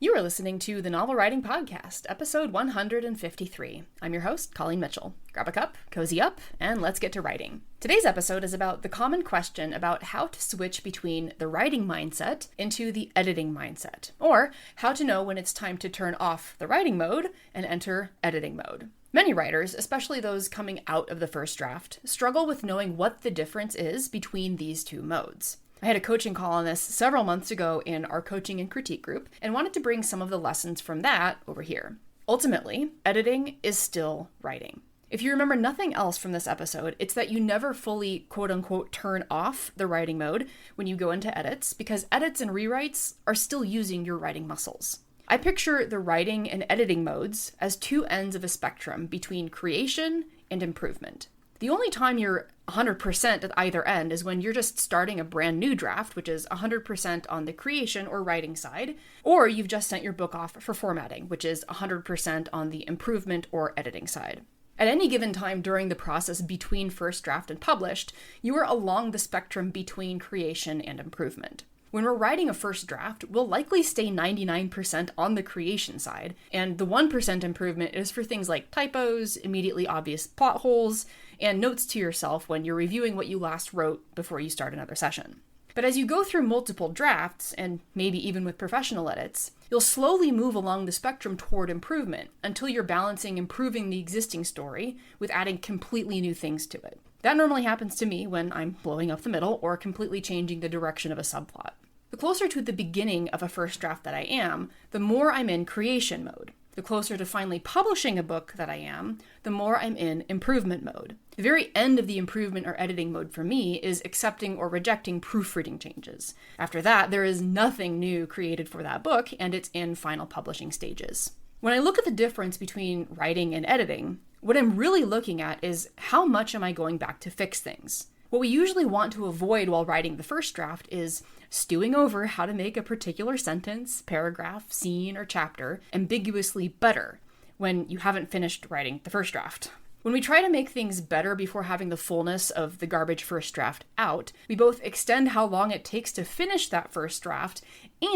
You are listening to the Novel Writing Podcast, episode 153. I'm your host, Colleen Mitchell. Grab a cup, cozy up, and let's get to writing. Today's episode is about the common question about how to switch between the writing mindset into the editing mindset, or how to know when it's time to turn off the writing mode and enter editing mode. Many writers, especially those coming out of the first draft, struggle with knowing what the difference is between these two modes. I had a coaching call on this several months ago in our coaching and critique group and wanted to bring some of the lessons from that over here. Ultimately, editing is still writing. If you remember nothing else from this episode, it's that you never fully quote-unquote turn off the writing mode when you go into edits, because edits and rewrites are still using your writing muscles. I picture the writing and editing modes as two ends of a spectrum between creation and improvement. The only time you're 100% at either end is when you're just starting a brand new draft, which is 100% on the creation or writing side, or you've just sent your book off for formatting, which is 100% on the improvement or editing side. At any given time during the process between first draft and published, you are along the spectrum between creation and improvement. When we're writing a first draft, we'll likely stay 99% on the creation side, and the 1% improvement is for things like typos, immediately obvious plot holes, and notes to yourself when you're reviewing what you last wrote before you start another session. But as you go through multiple drafts, and maybe even with professional edits, you'll slowly move along the spectrum toward improvement until you're balancing improving the existing story with adding completely new things to it. That normally happens to me when I'm blowing up the middle or completely changing the direction of a subplot. The closer to the beginning of a first draft that I am, the more I'm in creation mode. The closer to finally publishing a book that I am, the more I'm in improvement mode. The very end of the improvement or editing mode for me is accepting or rejecting proofreading changes. After that, there is nothing new created for that book, and it's in final publishing stages. When I look at the difference between writing and editing, what I'm really looking at is how much am I going back to fix things? What we usually want to avoid while writing the first draft is stewing over how to make a particular sentence, paragraph, scene, or chapter ambiguously better when you haven't finished writing the first draft. When we try to make things better before having the fullness of the garbage first draft out, we both extend how long it takes to finish that first draft,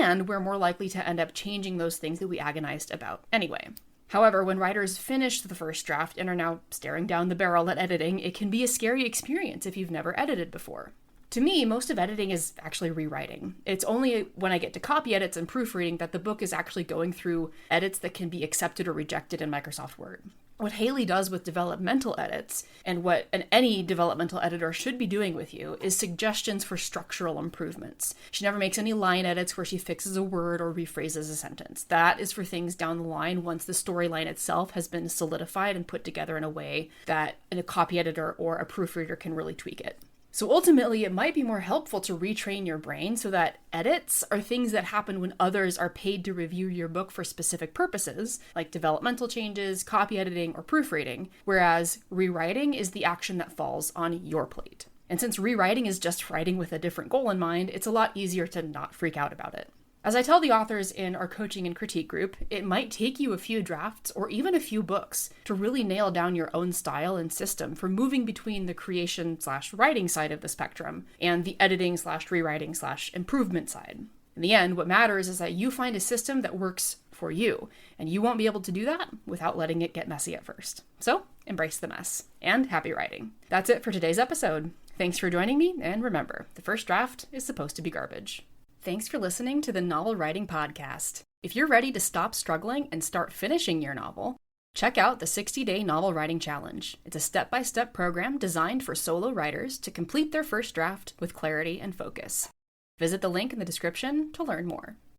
and we're more likely to end up changing those things that we agonized about anyway. However, when writers finish the first draft and are now staring down the barrel at editing, it can be a scary experience if you've never edited before. To me, most of editing is actually rewriting. It's only when I get to copy edits and proofreading that the book is actually going through edits that can be accepted or rejected in Microsoft Word. What Haley does with developmental edits, and what any developmental editor should be doing with you, is suggestions for structural improvements. She never makes any line edits where she fixes a word or rephrases a sentence. That is for things down the line once the storyline itself has been solidified and put together in a way that a copy editor or a proofreader can really tweak it. So ultimately, it might be more helpful to retrain your brain so that edits are things that happen when others are paid to review your book for specific purposes, like developmental changes, copy editing, or proofreading, whereas rewriting is the action that falls on your plate. And since rewriting is just writing with a different goal in mind, it's a lot easier to not freak out about it. As I tell the authors in our coaching and critique group, it might take you a few drafts or even a few books to really nail down your own style and system for moving between the creation/writing side of the spectrum and the editing/rewriting/improvement side. In the end, what matters is that you find a system that works for you, and you won't be able to do that without letting it get messy at first. So, embrace the mess, and happy writing. That's it for today's episode. Thanks for joining me, and remember, the first draft is supposed to be garbage. Thanks for listening to the Novel Writing Podcast. If you're ready to stop struggling and start finishing your novel, check out the 60-Day Novel Writing Challenge. It's a step-by-step program designed for solo writers to complete their first draft with clarity and focus. Visit the link in the description to learn more.